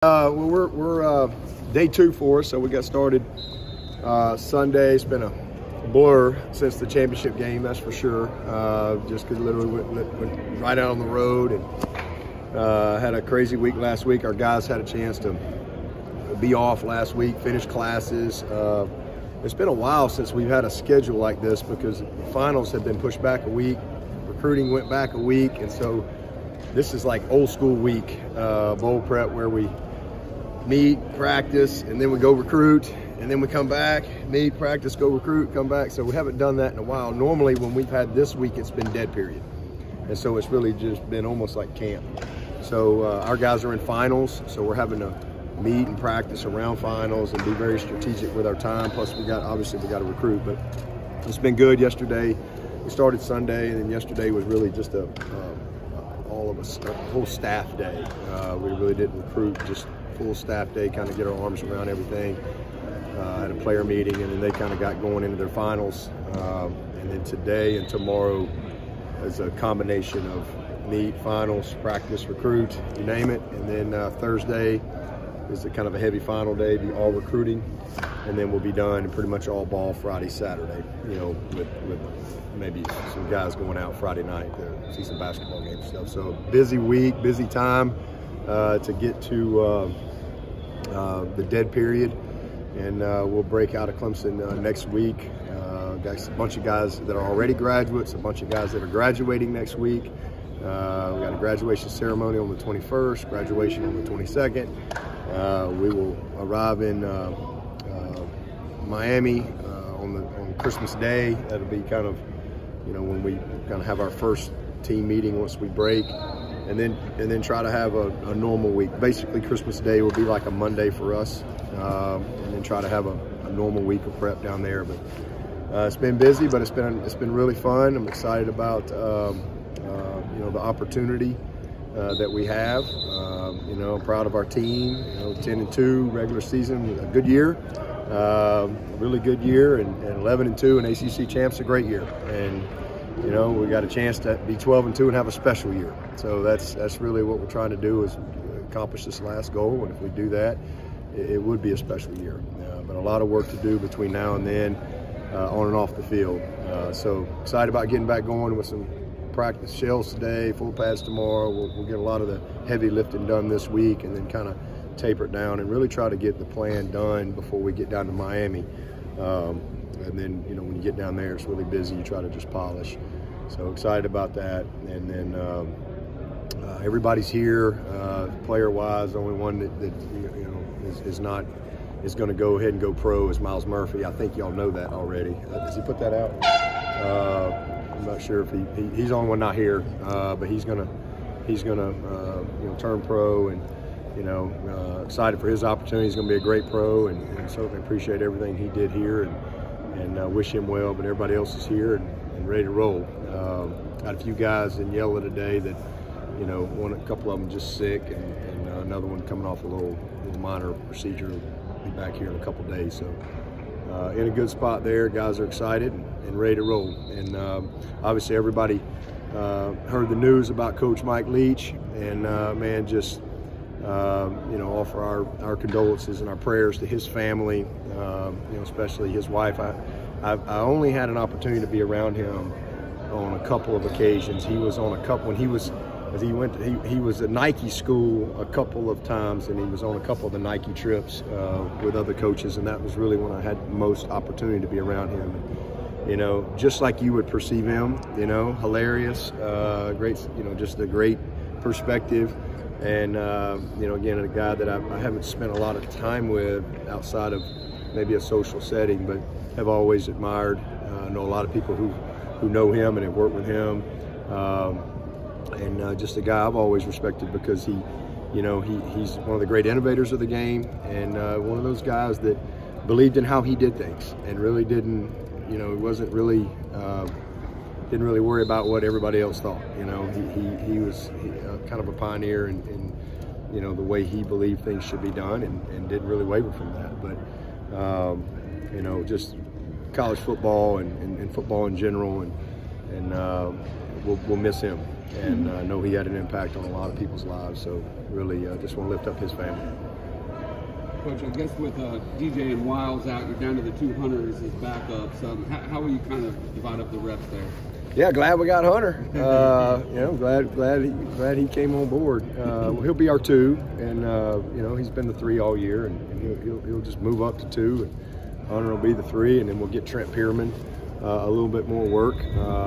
Well, we're day 2 for us, so we got started Sunday. It's been a blur since the championship game, that's for sure. Just because literally went right out on the road and had a crazy week last week. Our guys had a chance to be off last week, finish classes. It's been a while since we've had a schedule like this because finals have been pushed back a week, recruiting went back a week, and so this is like old school week, bowl prep, where we meet, practice, and then we go recruit, and then we come back, meet, practice, go recruit, come back. So we haven't done that in a while. Normally when we've had this week, it's been dead period. And so it's really just been almost like camp. So our guys are in finals, so we're having to meet and practice around finals and be very strategic with our time. Plus obviously we got to recruit, but it's been good. Yesterday, we started Sunday, and then yesterday was really just a whole staff day. We really didn't recruit, just full staff day, kind of get our arms around everything. Had a player meeting, and then they kind of got going into their finals. And then today and tomorrow is a combination of meet, finals, practice, recruit, you name it. And then Thursday is a kind of a heavy final day, be all recruiting, and then we'll be done and pretty much all ball Friday, Saturday, you know, with maybe some guys going out Friday night to see some basketball games and stuff. So busy week, busy time to get to the dead period, and we'll break out of Clemson next week. Got a bunch of guys that are already graduates, a bunch of guys that are graduating next week. We got a graduation ceremony on the 21st, graduation on the 22nd. We will arrive in Miami on Christmas Day. That'll be kind of, you know, when we kind of have our first team meeting once we break, and then try to have a normal week. Basically, Christmas Day will be like a Monday for us, and then try to have a normal week of prep down there. But it's been busy, but it's been really fun. I'm excited about you know, the opportunity that we have. You know, I'm proud of our team. You know, 10-2 regular season, a good year, really good year, and 11-2 and ACC champs, a great year. And you know, we got a chance to be 12-2 and have a special year. So that's really what we're trying to do, is accomplish this last goal. And if we do that, it would be a special year. But a lot of work to do between now and then, on and off the field. So excited about getting back going with some practice shells today, full pads tomorrow. We'll get a lot of the heavy lifting done this week, and then kind of taper it down and really try to get the plan done before we get down to Miami. And then, you know, when you get down there, it's really busy. You try to just polish. So excited about that. And then everybody's here, player-wise. The only one that you know is going to go ahead and go pro is Myles Murphy. I think y'all know that already. Does he put that out? I'm not sure if he's the only one not here, but he's gonna you know, turn pro, and you know, excited for his opportunity. He's gonna be a great pro, and certainly appreciate everything he did here, and wish him well. But everybody else is here and ready to roll. Got a few guys in yellow today that, you know, a couple of them just sick, and another one coming off a little minor procedure. Will be back here in a couple days. So in a good spot there. Guys are excited and ready to roll. And obviously everybody heard the news about Coach Mike Leach, and man, just you know, offer our condolences and our prayers to his family, you know, especially his wife. I only had an opportunity to be around him on a couple of occasions. He was on a couple when he was at Nike school a couple of times, and he was on a couple of the Nike trips with other coaches, and that was really when I had the most opportunity to be around him. And, you know, just like you would perceive him, you know, hilarious, great, you know, just a great perspective. And, you know, again, a guy that I haven't spent a lot of time with outside of maybe a social setting, but have always admired. I know a lot of people who know him and have worked with him. And just a guy I've always respected because he, you know, he's one of the great innovators of the game, and one of those guys that believed in how he did things and really didn't, you know, he wasn't really, didn't really worry about what everybody else thought. You know, he was kind of a pioneer in, you know, the way he believed things should be done, and didn't really waver from that. But, you know, just college football and football in general, and we'll miss him. And I know he had an impact on a lot of people's lives, so really just want to lift up his family. Coach, I guess with DJ and Wiles out, you're down to the 2 Hunters as backups. How will you kind of divide up the reps there? Yeah, glad we got Hunter. Glad he came on board. He'll be our 2, and he's been the 3 all year, and he'll just move up to 2, and Hunter will be the 3, and then we'll get Trent Pierman a little bit more work.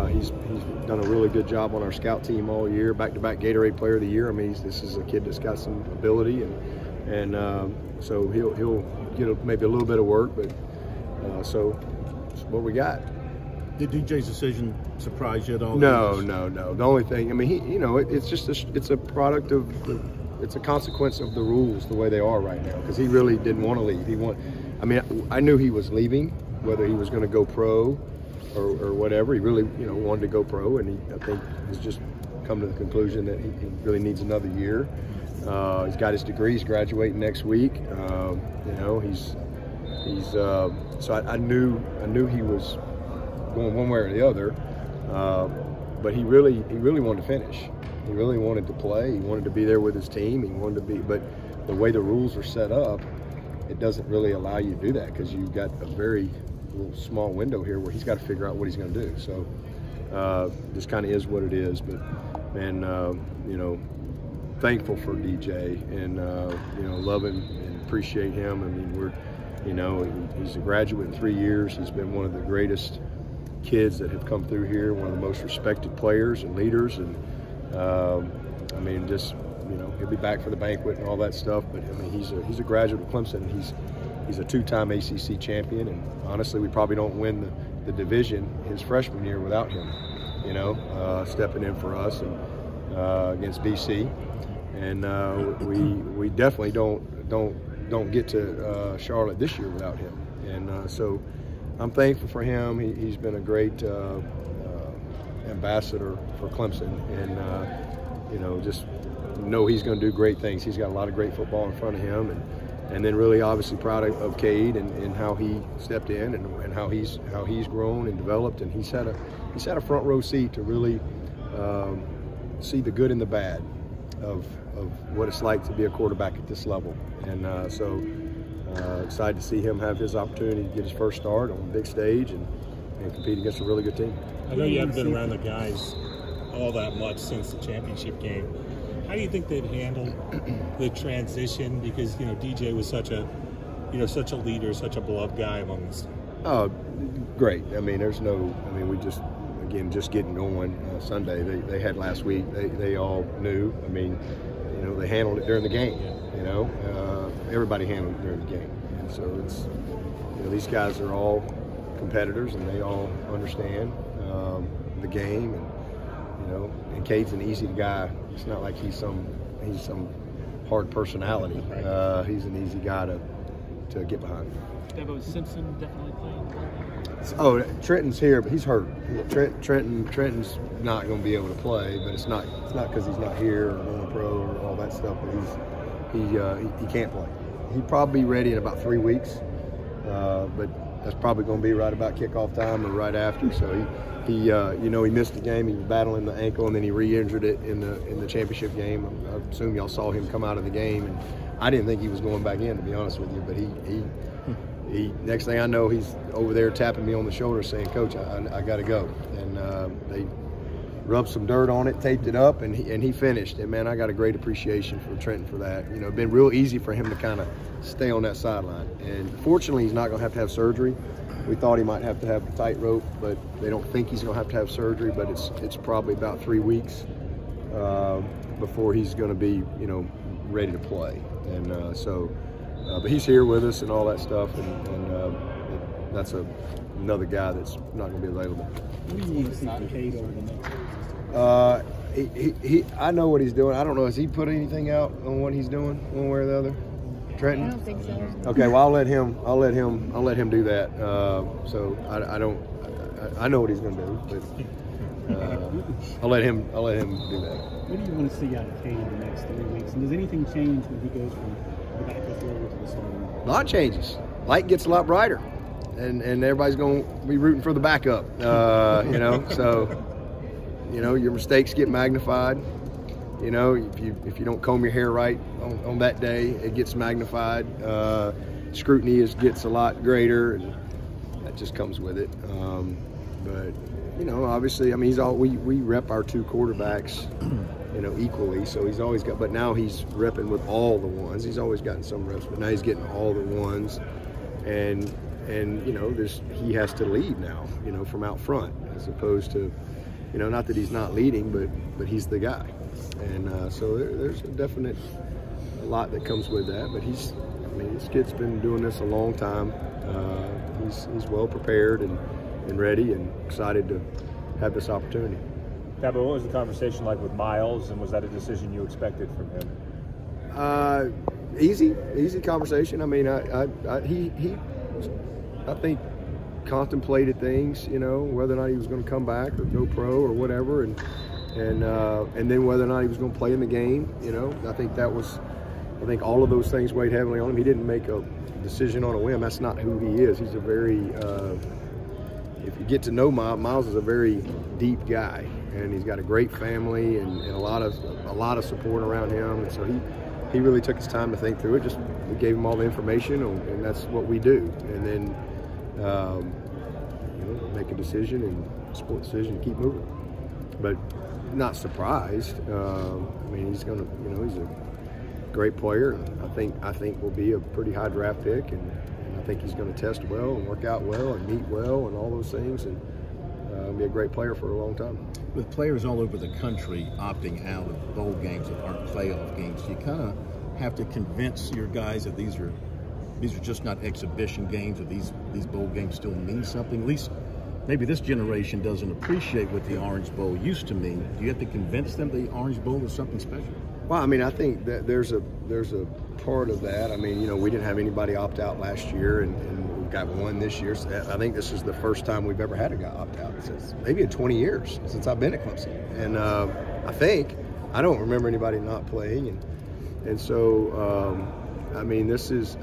He's done a really good job on our scout team all year, back-to-back Gatorade Player of the Year. I mean, this is a kid that's got some ability, and so he'll get maybe a little bit of work, but so that's what we got. Did DJ's decision surprise you at all? No. The only thing, I mean, it's just it's a product of it's a consequence of the rules the way they are right now. Because he really didn't want to leave. I knew he was leaving, whether he was going to go pro or whatever. He really, wanted to go pro, and I think has just come to the conclusion that he really needs another year. He's got his degree. He's graduating next week. So I knew he was going one way or the other, but he really wanted to finish. He really wanted to play. He wanted to be there with his team. He wanted to be, but the way the rules are set up, it doesn't really allow you to do that because you've got a very little small window here where he's got to figure out what he's going to do. So this kind of is what it is. But man, thankful for DJ and love him and appreciate him. I mean, he's a graduate in 3 years. He's been one of the greatest kids that have come through here, one of the most respected players and leaders, and he'll be back for the banquet and all that stuff. But I mean, he's a graduate of Clemson. He's a 2-time ACC champion, and honestly, we probably don't win the division his freshman year without him. Stepping in for us and against BC, and we definitely don't get to Charlotte this year without him, and so. I'm thankful for him. He's been a great ambassador for Clemson, and just know he's going to do great things. He's got a lot of great football in front of him, and then really obviously proud of Cade and how he stepped in and how he's grown and developed, and he's had a front row seat to really see the good and the bad of what it's like to be a quarterback at this level, and so. Excited to see him have his opportunity to get his first start on the big stage and compete against a really good team. I know you haven't been around the guys all that much since the championship game. How do you think they've handled the transition? Because DJ was such a leader, such a beloved guy among us. Oh, great. I mean, we just getting going Sunday. They had last week. They all knew. I mean, they handled it during the game. Everybody handled it during the game. And so it's, these guys are all competitors and they all understand the game. And Cade's an easy guy. It's not like he's some hard personality. He's an easy guy to get behind. Dabo Simpson definitely playing. Oh, Trenton's here, but he's hurt. Trenton's not going to be able to play, but it's not because he's not here or going pro or all that stuff. But he can't play. He'd probably be ready in about 3 weeks, but that's probably going to be right about kickoff time or right after. So he missed the game. He was battling the ankle, and then he re-injured it in the championship game. I assume y'all saw him come out of the game, and I didn't think he was going back in, to be honest with you. But he next thing I know, he's over there tapping me on the shoulder saying, "Coach, I got to go." And they rubbed some dirt on it, taped it up, and he finished. And man, I got a great appreciation for Trenton for that. It's been real easy for him to kind of stay on that sideline. And fortunately, he's not going to have surgery. We thought he might have to have the tightrope, but they don't think he's going to have surgery. But it's probably about 3 weeks before he's going to be ready to play. And but he's here with us and all that stuff, and that's another guy that's not going to be available. What do you need to see from Cade over the next? I know what he's doing. I don't know. Has he put anything out on what he's doing, one way or the other? Trenton? I don't think so. Okay. Well, I'll let him do that. So I know what he's going to do, but I'll let him do that. What do you want to see out of Cade in the next 3 weeks? And does anything change when he goes from the backup role to the starting? A lot changes. Light gets a lot brighter, and everybody's going to be rooting for the backup. So your mistakes get magnified. You know, if you don't comb your hair right on that day, it gets magnified. Scrutiny gets a lot greater, and that just comes with it. But you know, obviously, I mean, we rep our two quarterbacks, you know, equally. So he's always got, but now he's repping with all the ones. He's always gotten some reps, but now he's getting all the ones, and you know, he has to lead now, you know, from out front, as opposed to, you know, not that he's not leading, but he's the guy. And so there's a lot that comes with that. But I mean, this kid's been doing this a long time. He's well prepared and ready and excited to have this opportunity. Dabo, what was the conversation like with Myles, and was that a decision you expected from him? Easy conversation. I mean, he I think contemplated things, you know, whether or not he was going to come back or go pro or whatever, and then whether or not he was going to play in the game. You know, I think all of those things weighed heavily on him. He didn't make a decision on a whim. That's not who he is. He's a very, if you get to know Myles is a very deep guy, and he's got a great family and a lot of support around him. And so he really took his time to think through it. We gave him all the information, and that's what we do. And then you know, make a decision and split decision and keep moving. But not surprised. I mean, he's gonna, you know, he's a great player. I think will be a pretty high draft pick, and I think he's going to test well and work out well and meet well and all those things, and be a great player for a long time. With players all over the country opting out of bowl games that aren't playoff games, you kind of have to convince your guys that these are just not exhibition games, or these bowl games still mean something. At least maybe this generation doesn't appreciate what the Orange Bowl used to mean. Do you have to convince them the Orange Bowl is something special? Well, I mean, I think that there's a part of that. I mean, you know, we didn't have anybody opt out last year, and we've got one this year. So I think this is the first time we've ever had a guy opt out since maybe in 20 years since I've been at Clemson. And I don't remember anybody not playing, and so I mean, I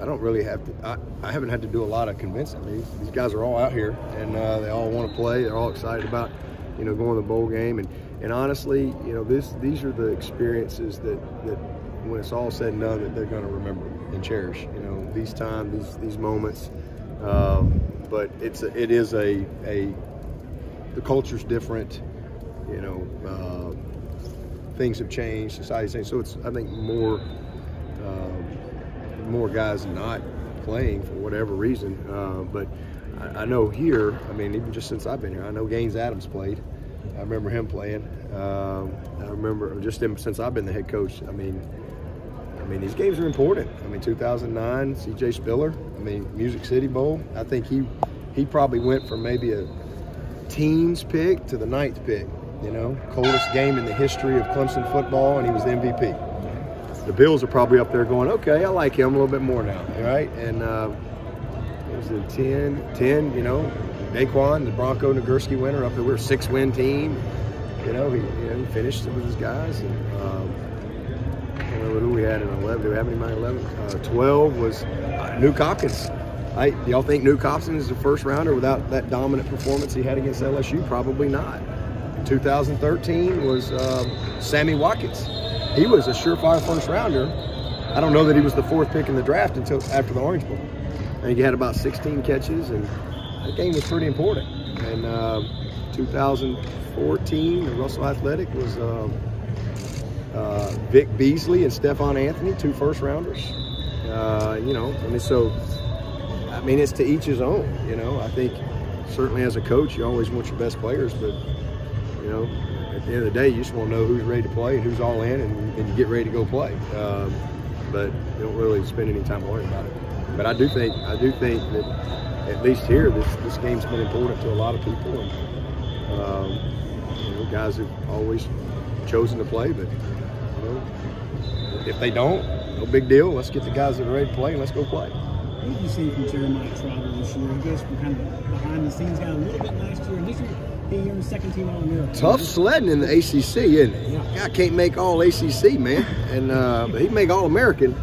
don't really have to. I haven't had to do a lot of convincing. I mean, these guys are all out here, and they all want to play. They're all excited about, you know, going to the bowl game. And honestly, you know, these are the experiences that when it's all said and done, that they're going to remember and cherish. You know, these times, these moments. But it is the culture's different. You know, things have changed, society's changed. So it's, I think, more guys not playing for whatever reason. But I know here, I mean, even just since I've been here, I know Gaines Adams played. I remember him playing. I remember just him since I've been the head coach. I mean, these games are important. I mean, 2009, C.J. Spiller. I mean, Music City Bowl. I think he probably went from maybe a teens pick to the 9th pick. You know, coldest game in the history of Clemson football, and he was the MVP. The Bills are probably up there going, okay, I like him a little bit more now, right? And it was in 10, you know, Daquan, the Bronco Nagurski winner up there. We're a 6-win team. You know, he finished with his guys. And I don't remember who we had in 11. Do we have anybody in 11? 12 was Nuke Hopkins. Y'all think Nuke Hopkins is a first rounder without that dominant performance he had against LSU? Probably not. 2013 was Sammy Watkins. He was a surefire first rounder. I don't know that he was the 4th pick in the draft until after the Orange Bowl. I think he had about 16 catches, and that game was pretty important. And 2014, the Russell Athletic was Vic Beasley and Stephon Anthony, 2 first rounders. You know, I mean, so, I mean, it's to each his own. You know, I think certainly as a coach, you always want your best players, but, you know, at the end of the day, you just want to know who's ready to play and who's all in, and you get ready to go play. But you don't really spend any time worrying about it. But I do think that at least here, this game's been important to a lot of people, and you know, guys have always chosen to play. But you know, if they don't, no big deal. Let's get the guys that are ready to play, and let's go play. What did you see from Jeremiah Trotter this year? He goes from kind of behind the scenes, got a little bit last year, and this year being your second team All-American. Tough sledding in the ACC, isn't it? Yeah. Guy can't make all ACC, man, and but he can make All-American.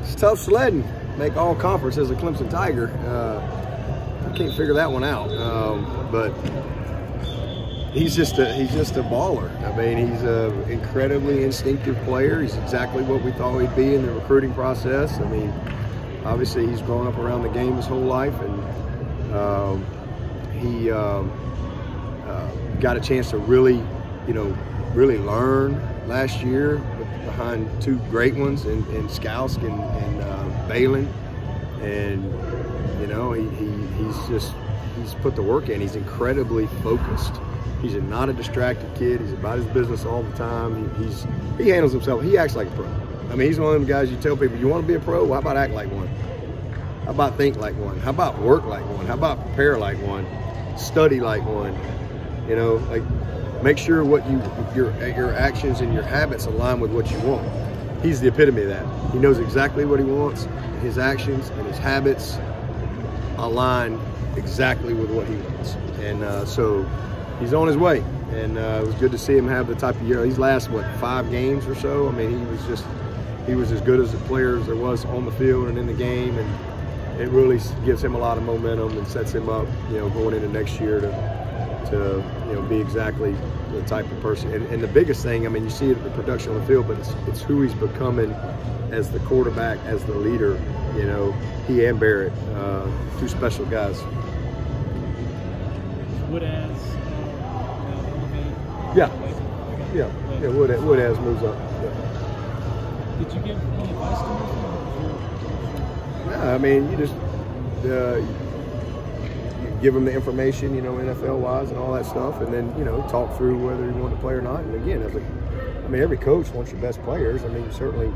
It's tough sledding. Make all conference as a Clemson Tiger. I can't figure that one out. But he's just a baller. I mean, he's an incredibly instinctive player. He's exactly what we thought he'd be in the recruiting process. I mean, obviously he's grown up around the game his whole life, and he got a chance to really learn last year behind two great ones in Skousk and Balin, and he's put the work in. He's incredibly focused. He's not a distracted kid. He's about his business all the time. He handles himself. He acts like a pro. I mean, he's one of them guys you tell people, you want to be a pro? Well, how about act like one? How about think like one? How about work like one? How about prepare like one? Study like one? Like make sure what your actions and your habits align with what you want. He's the epitome of that. He knows exactly what he wants, and his actions and his habits align exactly with what he wants. And so he's on his way. And it was good to see him have the type of year. These last, 5 games or so? I mean, he was as good as the player as there was on the field and in the game. And it really gives him a lot of momentum and sets him up, going into next year to be exactly the type of person. And the biggest thing, I mean, you see it in the production on the field, but it's who he's becoming as the quarterback, as the leader. He and Barrett, two special guys. Woodaz. Yeah. Woodaz moves up. Yeah. Did you give any advice to him? Yeah, I mean, you just you give him the information, NFL-wise and all that stuff, and then talk through whether you want to play or not. And again, every coach wants your best players. I mean, you certainly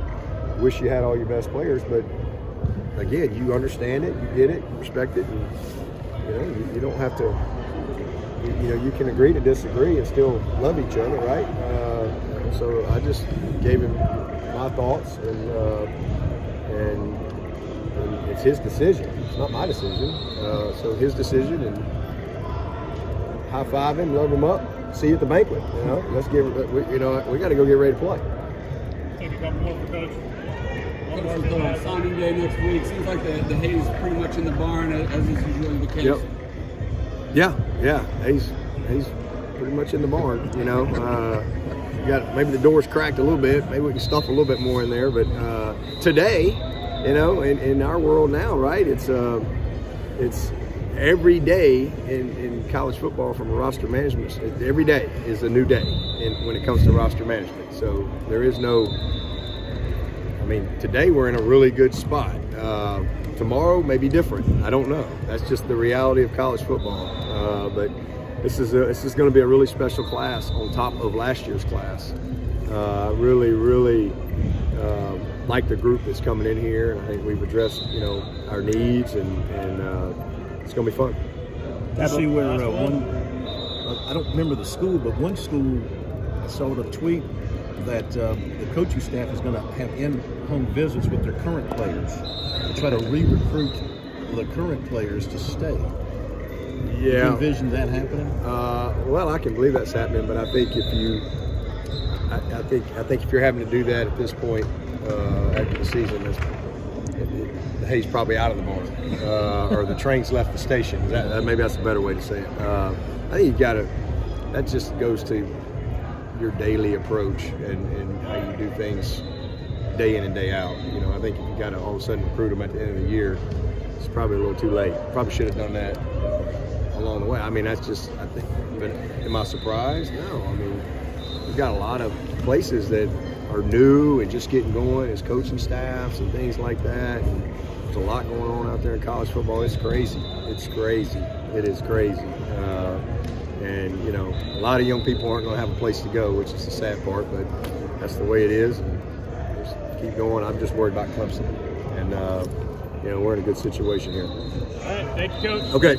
wish you had all your best players, but again, you understand it, you get it, you respect it, and you don't have to. You can agree to disagree and still love each other, right? So I just gave him my thoughts, and it's his decision. It's not my decision. So his decision, and high five him, love him up, see you at the banquet. Let's give it. We got to go get ready to play. Take a couple more for Coach. Signing day next week. Seems like the hay is pretty much in the barn, as is usually the case. Yep. Yeah. He's pretty much in the barn. You got maybe the door's cracked a little bit. Maybe we can stuff a little bit more in there. But today, in our world now, right? It's every day in college football from a roster management. Every day is a new day when it comes to roster management. So there is no. I mean, today we're in a really good spot. Tomorrow may be different. I don't know. That's just the reality of college football. But this is going to be a really special class on top of last year's class. Really like the group that's coming in here. And I think we've addressed our needs, and it's going to be fun. I see where I don't remember the school, but one school I saw the tweet that the coaching staff is going to have in-home visits with their current players to try to re-recruit the current players to stay. Yeah. Do you envision that happening? Well, I can believe that's happening, but I think if you're having to do that at this point after the season, the hay's probably out of the barn, or the train's left the station. Maybe that's a better way to say it. I think you got to. That just goes to your daily approach and how you do things day in and day out. I think if you got to all of a sudden recruit them at the end of the year, it's probably a little too late. Probably should have done that along the way. I mean, that's just, I think, but am I surprised? No. I mean, we've got a lot of places that are new and just getting going as coaching staffs and things like that. And there's a lot going on out there in college football. It's crazy. It's crazy. It is crazy. And, a lot of young people aren't going to have a place to go, which is the sad part, but that's the way it is. And just keep going. I'm just worried about Clemson. And, we're in a good situation here. All right. Thank you, Coach. Okay.